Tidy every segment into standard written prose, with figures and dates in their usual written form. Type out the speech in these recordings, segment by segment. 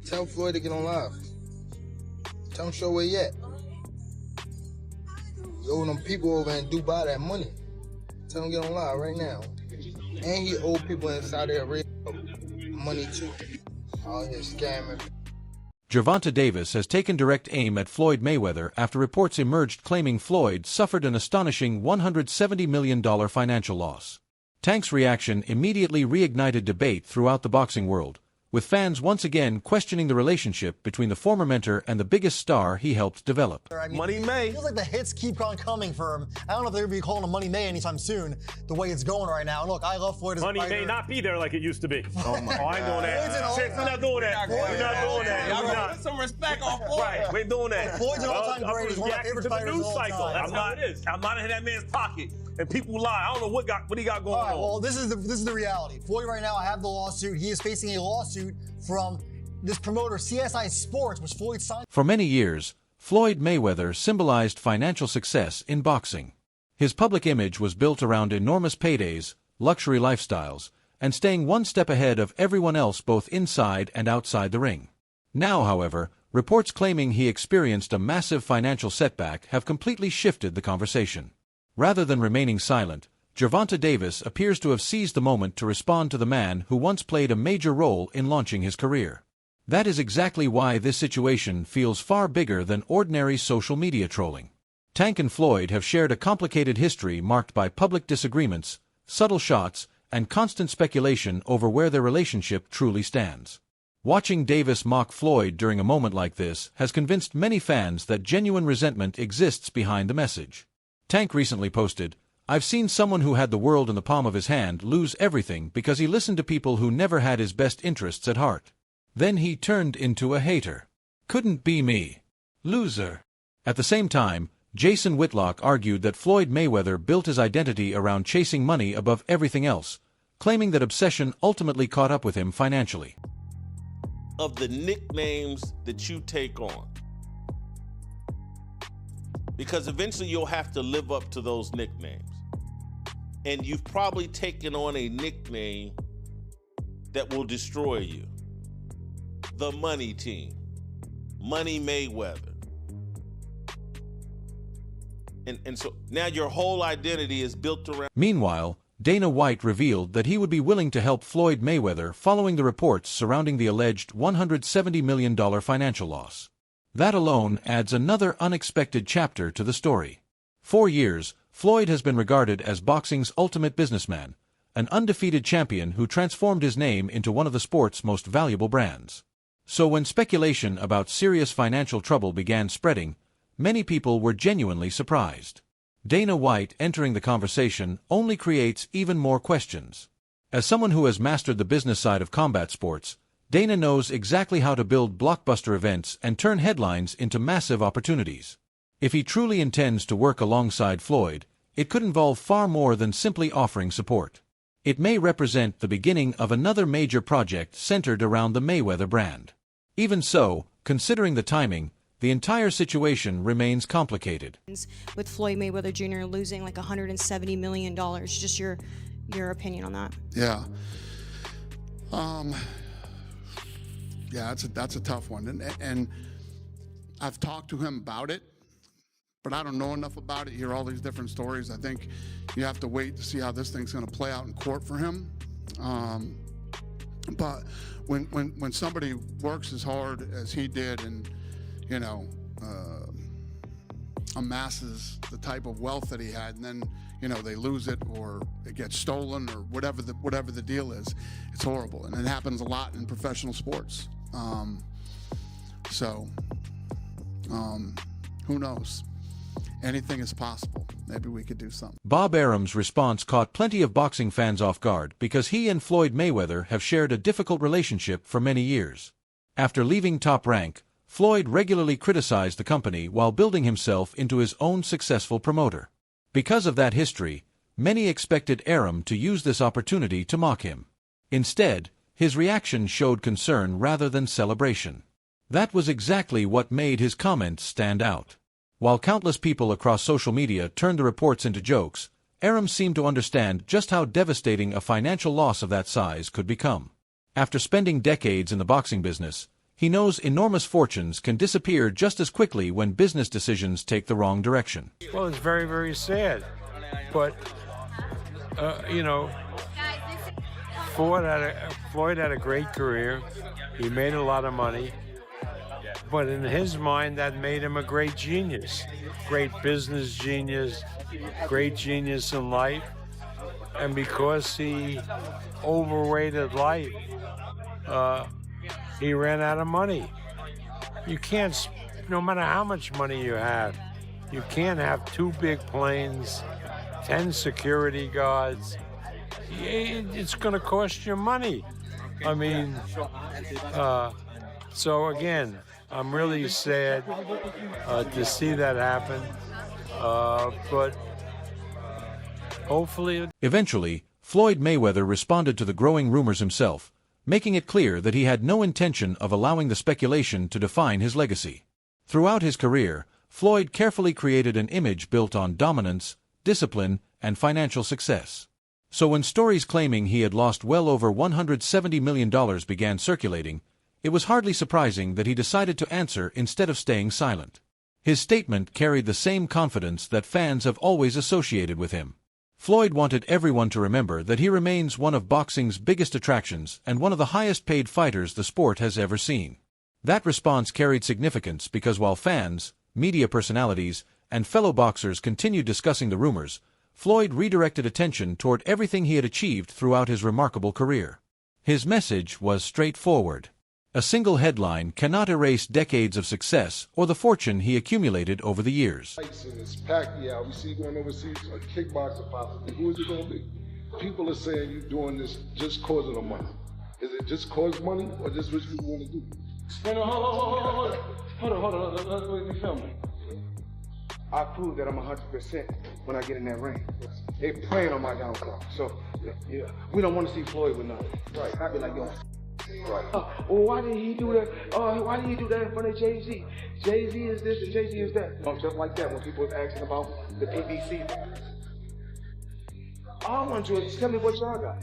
Tell Floyd to get on live. Tell him show where he at. You owe them people over in Dubai that money. Tell him get on live right now. And he owe people in Saudi Arabia money too. All his scamming. Gervonta Davis has taken direct aim at Floyd Mayweather after reports emerged claiming Floyd suffered an astonishing $170 million financial loss. Tank's reaction immediately reignited debate throughout the boxing world, with fans once again questioning the relationship between the former mentor and the biggest star he helped develop. I mean, Money May. Feels like the hits keep on coming for him. I don't know if they're going to be calling him Money May anytime soon, the way it's going right now. And look, I love Floyd as a Money fighter. may not be there like it used to be. Oh, my I ain't doing that. Shit, we're not doing that. We're not doing that. Y'all We're gonna not. put some respect on Floyd. Right, we're doing that. Floyd's an all-time great. He's one of my favorite fighters of all time. That's how it is. I'm not in that man's pocket, and people lie. I don't know what he got going All right, on. well, this is the reality. Floyd right now, I have the lawsuit. He is facing a lawsuit from this promoter, CSI Sports, which Floyd signed. For many years, Floyd Mayweather symbolized financial success in boxing. His public image was built around enormous paydays, luxury lifestyles, and staying one step ahead of everyone else both inside and outside the ring. Now, however, reports claiming he experienced a massive financial setback have completely shifted the conversation. Rather than remaining silent, Gervonta Davis appears to have seized the moment to respond to the man who once played a major role in launching his career. That is exactly why this situation feels far bigger than ordinary social media trolling. Tank and Floyd have shared a complicated history marked by public disagreements, subtle shots, and constant speculation over where their relationship truly stands. Watching Davis mock Floyd during a moment like this has convinced many fans that genuine resentment exists behind the message. Tank recently posted, "I've seen someone who had the world in the palm of his hand lose everything because he listened to people who never had his best interests at heart. Then he turned into a hater. Couldn't be me. Loser." At the same time, Jason Whitlock argued that Floyd Mayweather built his identity around chasing money above everything else, claiming that obsession ultimately caught up with him financially. Of the nicknames that you take on, because eventually you'll have to live up to those nicknames. And you've probably taken on a nickname that will destroy you. The Money Team, Money Mayweather. And so now your whole identity is built around. Meanwhile, Dana White revealed that he would be willing to help Floyd Mayweather following the reports surrounding the alleged $170 million financial loss. That alone adds another unexpected chapter to the story. For years, Floyd has been regarded as boxing's ultimate businessman, an undefeated champion who transformed his name into one of the sport's most valuable brands. So when speculation about serious financial trouble began spreading, many people were genuinely surprised. Dana White entering the conversation only creates even more questions. As someone who has mastered the business side of combat sports, Dana knows exactly how to build blockbuster events and turn headlines into massive opportunities. If he truly intends to work alongside Floyd, it could involve far more than simply offering support. It may represent the beginning of another major project centered around the Mayweather brand. Even so, considering the timing, the entire situation remains complicated. With Floyd Mayweather Jr. losing like $170 million, just your opinion on that? Yeah. Yeah, that's a tough one. And I've talked to him about it, but I don't know enough about it. You hear all these different stories. I think you have to wait to see how this thing's going to play out in court for him. But when somebody works as hard as he did and, you know, amasses the type of wealth that he had, and then, you know, they lose it or it gets stolen or whatever the deal is, it's horrible. And it happens a lot in professional sports. Who knows? Anything is possible. Maybe we could do something. Bob Arum's response caught plenty of boxing fans off guard because he and Floyd Mayweather have shared a difficult relationship for many years. After leaving Top Rank, Floyd regularly criticized the company while building himself into his own successful promoter. Because of that history, many expected Arum to use this opportunity to mock him. Instead, his reaction showed concern rather than celebration. That was exactly what made his comments stand out. While countless people across social media turned the reports into jokes, Arum seemed to understand just how devastating a financial loss of that size could become. After spending decades in the boxing business, He knows enormous fortunes can disappear just as quickly when business decisions take the wrong direction. Well, it's very, very sad. But, you know, Floyd had a great career. He made a lot of money. But in his mind, that made him a great genius. Great business genius, great genius in life. And because he overrated life, he ran out of money. You can't, no matter how much money you have, you can't have 2 big planes, 10 security guards. It's going to cost you money. I mean, so again, I'm really sad to see that happen, but hopefully... Eventually, Floyd Mayweather responded to the growing rumors himself, making it clear that he had no intention of allowing the speculation to define his legacy. Throughout his career, Floyd carefully created an image built on dominance, discipline, and financial success. So when stories claiming he had lost well over $170 million began circulating, it was hardly surprising that he decided to answer instead of staying silent. His statement carried the same confidence that fans have always associated with him. Floyd wanted everyone to remember that he remains one of boxing's biggest attractions and one of the highest-paid fighters the sport has ever seen. That response carried significance because while fans, media personalities, and fellow boxers continued discussing the rumors, Floyd redirected attention toward everything he had achieved throughout his remarkable career. His message was straightforward. A single headline cannot erase decades of success or the fortune he accumulated over the years. It's Pacquiao. We see you going overseas, a kickboxer possibly. Who is it going to be? People are saying you're doing this just cause of the money. Is it just cause money or just what you want to do? Hold on. Let me film me. I prove that I'm 100% when I get in that ring. They praying on my downfall. So, yeah, we don't want to see Floyd with nothing. Right, I'd be like, yo. Right. Well, why did he do that? Why did he do that in front of Jay-Z? Jay-Z is this and Jay-Z is that. Just like that when people was asking about the PBC. All I want you to is tell me what y'all got.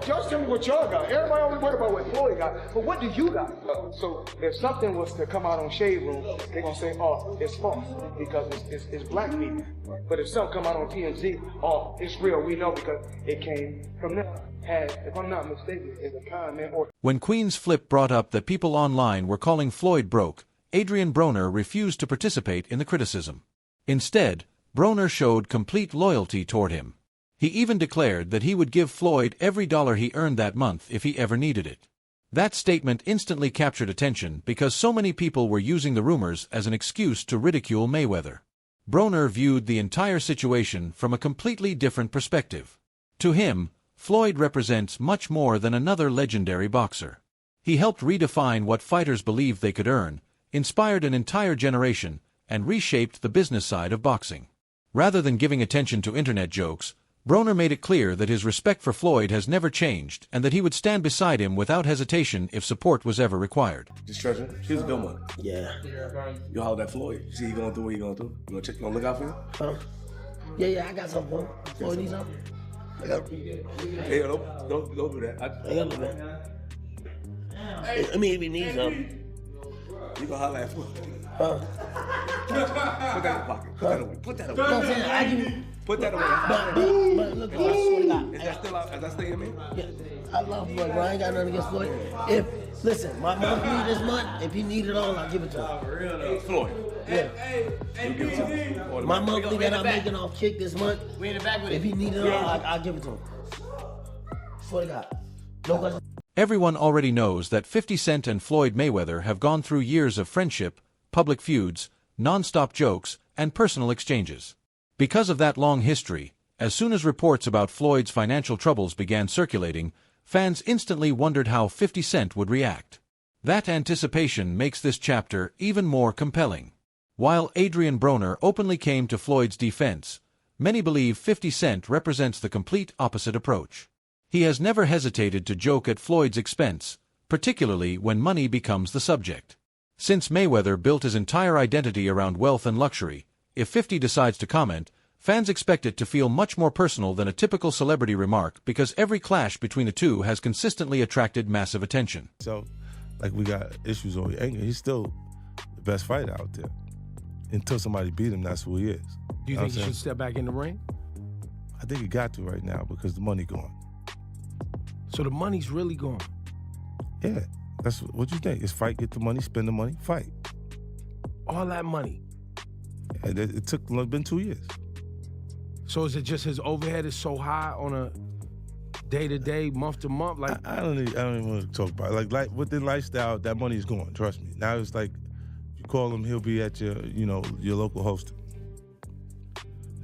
Just tell me what y'all got. Everybody only worried about what Floyd got. But what do you got? So if something was to come out on Shade Room, they're going to say, oh, it's false because it's black people. But if something come out on TMZ, oh, it's real. We know because it came from them. If I'm not mistaken, is a comment or... When Queen's Flip brought up that people online were calling Floyd broke, Adrian Broner refused to participate in the criticism. Instead, Broner showed complete loyalty toward him. He even declared that he would give Floyd every dollar he earned that month if he ever needed it. That statement instantly captured attention because so many people were using the rumors as an excuse to ridicule Mayweather. Broner viewed the entire situation from a completely different perspective. To him, Floyd represents much more than another legendary boxer. He helped redefine what fighters believed they could earn, inspired an entire generation, and reshaped the business side of boxing. Rather than giving attention to internet jokes, Broner made it clear that his respect for Floyd has never changed and that he would stand beside him without hesitation if support was ever required. This treasure, she was a good one. Yeah. You holler at Floyd. You see he gonna do what he gonna do. You gonna look out for him? Yeah, I got something for him. Floyd needs something. Hey, don't do that. I got nothing. I mean, if he needs something. You gonna holler at Floyd? Huh? Put that in your pocket. Put that away. Put that away. No, I'm saying, I give you... Put that away. But look, I swear to God. Is that still in me? Yeah, I love Floyd, bro. I ain't got nothing against Floyd. Listen, my monthly this month, if he need it all, I'll give it to him. Floyd. Yeah. My monthly that I'm making off kick this month, if he need it all, I'll give it to him. Swear to God. No question. Everyone already knows that 50 Cent and Floyd Mayweather have gone through years of friendship, public feuds, non-stop jokes, and personal exchanges. Because of that long history, as soon as reports about Floyd's financial troubles began circulating, fans instantly wondered how 50 Cent would react. That anticipation makes this chapter even more compelling. While Adrian Broner openly came to Floyd's defense, many believe 50 Cent represents the complete opposite approach. He has never hesitated to joke at Floyd's expense, particularly when money becomes the subject. Since Mayweather built his entire identity around wealth and luxury, if 50 decides to comment, fans expect it to feel much more personal than a typical celebrity remark because every clash between the two has consistently attracted massive attention. So, like, we got issues over anger. He's still the best fighter out there. Until somebody beat him, that's who he is. Do you think he should step back in the ring? I think he got to right now because the money gone. So the money's really gone? Yeah. That's what you think. It's fight, get the money, spend the money, fight. All that money? And it took been 2 years. So is it just his overhead is so high on a day-to-day, month-to-month? Like I don't even want to talk about it. Like with the lifestyle, that money is gone, trust me. Now it's like, you call him, he'll be at your local host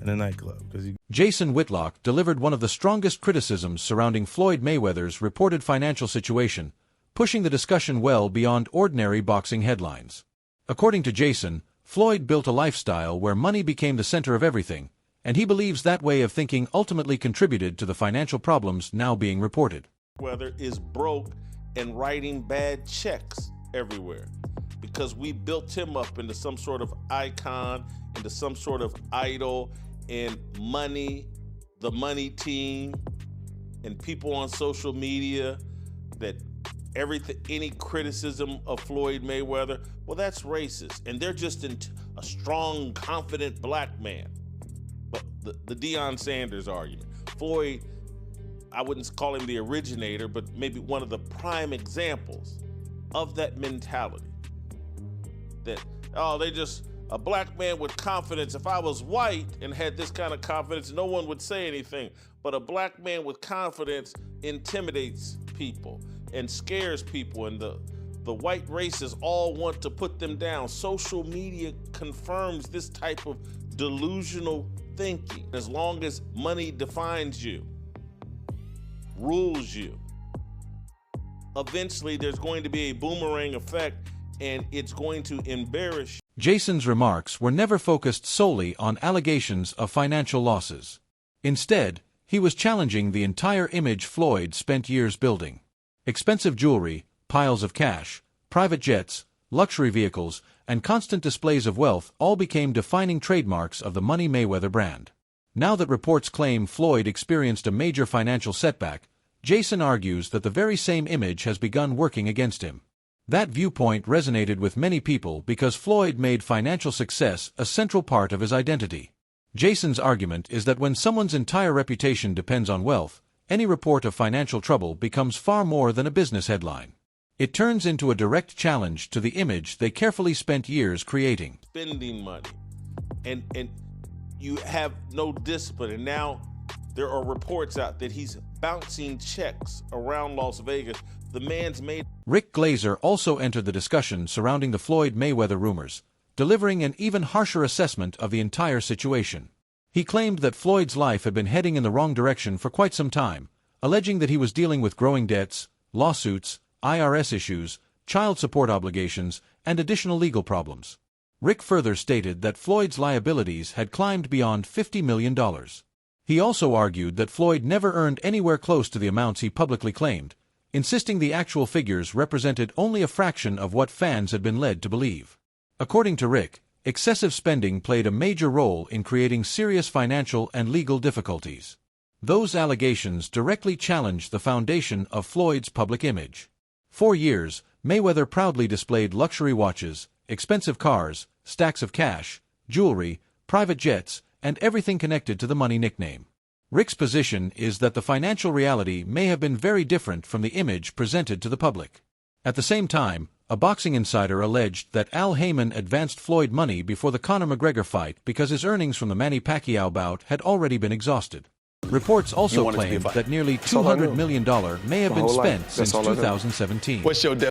in a nightclub. Jason Whitlock delivered one of the strongest criticisms surrounding Floyd Mayweather's reported financial situation, pushing the discussion well beyond ordinary boxing headlines. According to Jason, Floyd built a lifestyle where money became the center of everything, and he believes that way of thinking ultimately contributed to the financial problems now being reported. Mayweather is broke and writing bad checks everywhere because we built him up into some sort of icon, into some sort of idol, and money, the money team, and people on social media that any criticism of Floyd Mayweather, well, that's racist. And they're just a strong, confident black man. But the Deion Sanders argument. Floyd, I wouldn't call him the originator, but maybe one of the prime examples of that mentality. That, they just, a black man with confidence. If I was white and had this kind of confidence, no one would say anything. But a black man with confidence intimidates people and scares people, and the white races all want to put them down. Social media confirms this type of delusional thinking. As long as money defines you, rules you, eventually there's going to be a boomerang effect, and it's going to embarrass you. Jason's remarks were never focused solely on allegations of financial losses. Instead, he was challenging the entire image Floyd spent years building. Expensive jewelry, piles of cash, private jets, luxury vehicles, and constant displays of wealth all became defining trademarks of the Money Mayweather brand. Now that reports claim Floyd experienced a major financial setback, Jason argues that the very same image has begun working against him. That viewpoint resonated with many people because Floyd made financial success a central part of his identity. Jason's argument is that when someone's entire reputation depends on wealth, any report of financial trouble becomes far more than a business headline. It turns into a direct challenge to the image they carefully spent years creating. Spending money, and you have no discipline, and now there are reports out that he's bouncing checks around Las Vegas. The man's made. Rick Glazer also entered the discussion surrounding the Floyd Mayweather rumors, delivering an even harsher assessment of the entire situation. He claimed that Floyd's life had been heading in the wrong direction for quite some time, alleging that he was dealing with growing debts, lawsuits, IRS issues, child support obligations, and additional legal problems. Rick further stated that Floyd's liabilities had climbed beyond $50 million. He also argued that Floyd never earned anywhere close to the amounts he publicly claimed, insisting the actual figures represented only a fraction of what fans had been led to believe. According to Rick, excessive spending played a major role in creating serious financial and legal difficulties. Those allegations directly challenged the foundation of Floyd's public image. For years, Mayweather proudly displayed luxury watches, expensive cars, stacks of cash, jewelry, private jets, and everything connected to the money nickname. Rick's position is that the financial reality may have been very different from the image presented to the public. At the same time, a boxing insider alleged that Al Heyman advanced Floyd money before the Conor McGregor fight because his earnings from the Manny Pacquiao bout had already been exhausted. Reports also claimed that nearly $200 million may have been spent since 2017.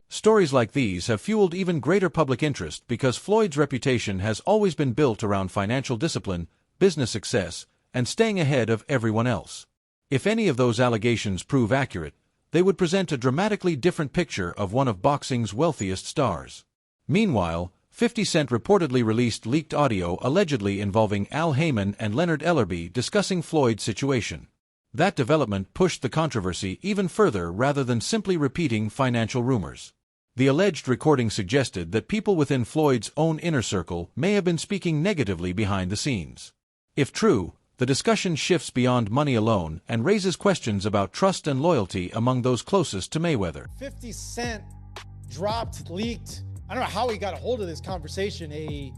Stories like these have fueled even greater public interest because Floyd's reputation has always been built around financial discipline, business success, and staying ahead of everyone else. If any of those allegations prove accurate, they would present a dramatically different picture of one of boxing's wealthiest stars. Meanwhile, 50 Cent reportedly released leaked audio allegedly involving Al Heyman and Leonard Ellerbe discussing Floyd's situation. That development pushed the controversy even further rather than simply repeating financial rumors. The alleged recording suggested that people within Floyd's own inner circle may have been speaking negatively behind the scenes. If true, the discussion shifts beyond money alone and raises questions about trust and loyalty among those closest to Mayweather. 50 Cent dropped, leaked, I don't know how he got a hold of this conversation, a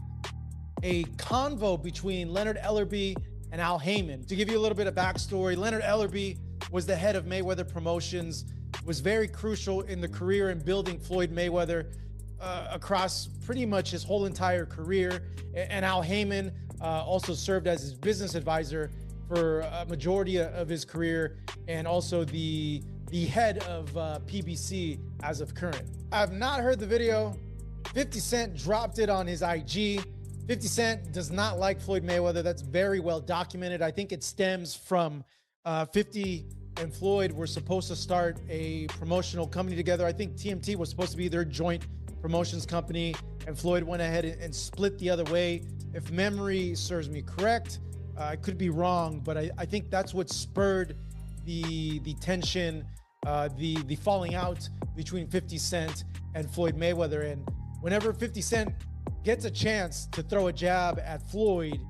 convo between Leonard Ellerbe and Al Heyman. To give you a little bit of backstory, Leonard Ellerbe was the head of Mayweather Promotions, was very crucial in the career in building Floyd Mayweather across pretty much his whole entire career. And Al Heyman also served as his business advisor for a majority of his career, and also the head of PBC as of current. I've not heard the video. 50 Cent dropped it on his IG. 50 Cent does not like Floyd Mayweather. That's very well documented. I think it stems from 50 and Floyd were supposed to start a promotional company together. I think TMT was supposed to be their joint promotions company, and Floyd went ahead and split the other way. If memory serves me correct, I could be wrong, but I think that's what spurred the tension, the falling out between 50 Cent and Floyd Mayweather. And whenever 50 Cent gets a chance to throw a jab at Floyd,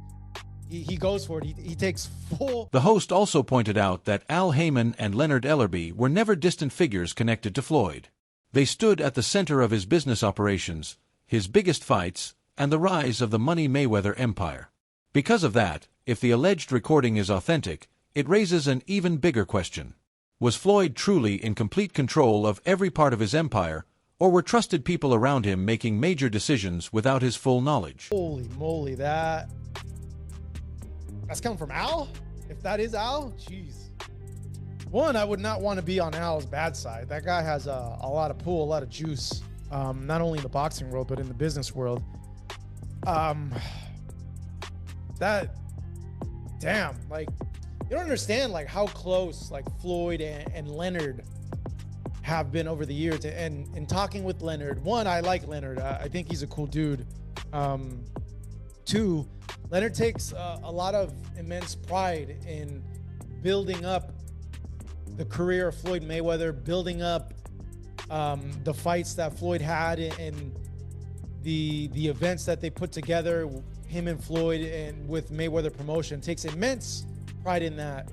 he goes for it. He takes full. The host also pointed out that Al Heyman and Leonard Ellerbe were never distant figures connected to Floyd. They stood at the center of his business operations, his biggest fights, and the rise of the Money Mayweather empire. Because of that, if the alleged recording is authentic, it raises an even bigger question. Was Floyd truly in complete control of every part of his empire, or were trusted people around him making major decisions without his full knowledge? Holy moly, that's coming from Al? If that is Al, jeez. One, I would not want to be on Al's bad side. That guy has a lot of pull, a lot of juice, not only in the boxing world, but in the business world. Damn, like, you don't understand, like, how close, like, Floyd and Leonard have been over the years. And in talking with Leonard, one, I like Leonard. I think he's a cool dude. Two, Leonard takes a lot of immense pride in building up the career of Floyd Mayweather, building up the fights that Floyd had and the events that they put together, him and Floyd, and with Mayweather Promotion. Takes immense pride in that,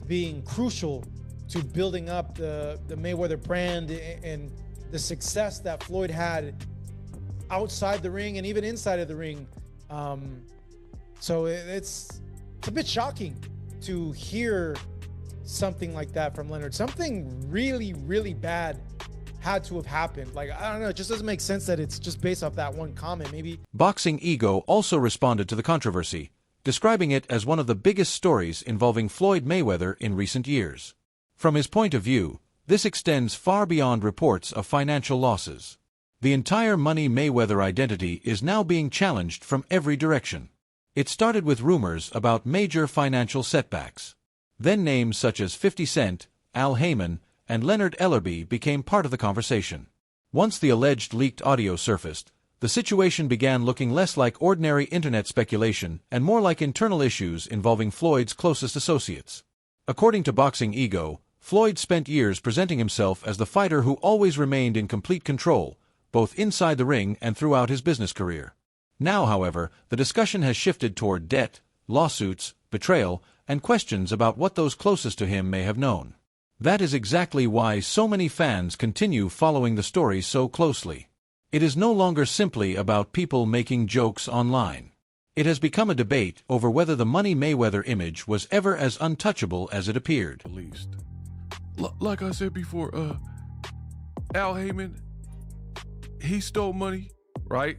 being crucial to building up the Mayweather brand and the success that Floyd had outside the ring and even inside of the ring. So it's a bit shocking to hear something like that from Leonard. Something really, really bad had to have happened. Like, I don't know, it just doesn't make sense that it's just based off that one comment. Maybe Boxing Ego also responded to the controversy, describing it as one of the biggest stories involving Floyd Mayweather in recent years. From his point of view, this extends far beyond reports of financial losses. The entire Money Mayweather identity is now being challenged from every direction. It started with rumors about major financial setbacks. Then names such as 50 Cent, Al Heyman, and Leonard Ellerbe became part of the conversation. Once the alleged leaked audio surfaced, the situation began looking less like ordinary internet speculation and more like internal issues involving Floyd's closest associates. According to Boxing Ego, Floyd spent years presenting himself as the fighter who always remained in complete control, both inside the ring and throughout his business career. Now, however, the discussion has shifted toward debt, lawsuits, betrayal, and questions about what those closest to him may have known. That is exactly why so many fans continue following the story so closely. It is no longer simply about people making jokes online. It has become a debate over whether the Money Mayweather image was ever as untouchable as it appeared. Like I said before, Al Heyman, he stole money, right?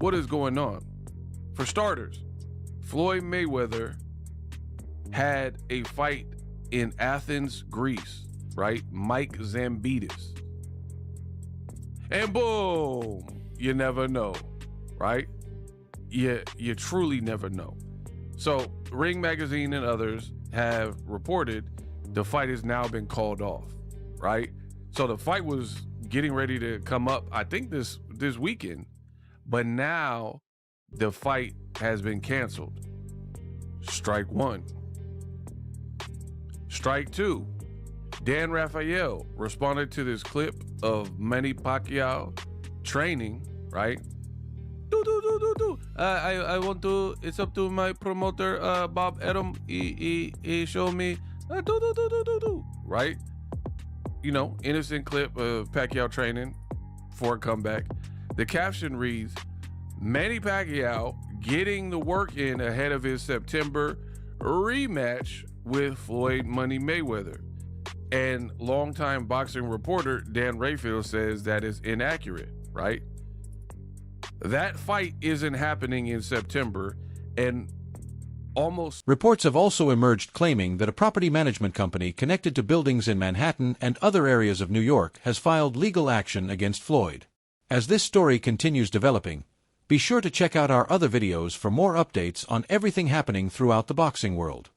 What is going on? For starters, Floyd Mayweather had a fight in Athens, Greece, right? Mike Zambitis. And boom, you never know, right? You truly never know. So Ring Magazine and others have reported the fight has now been called off, right? So the fight was getting ready to come up, I think this weekend, but now the fight has been canceled. Strike one. Strike two. Dan Rafael responded to this clip of Manny Pacquiao training, right? I want to. It's up to my promoter, Bob Adam. He showed me. Right? You know, innocent clip of Pacquiao training for a comeback. The caption reads, Manny Pacquiao getting the work in ahead of his September rematch with Floyd Money Mayweather. And longtime boxing reporter Dan Rayfield says that is inaccurate, right? That fight isn't happening in September, and almost... Reports have also emerged claiming that a property management company connected to buildings in Manhattan and other areas of New York has filed legal action against Floyd. As this story continues developing, be sure to check out our other videos for more updates on everything happening throughout the boxing world.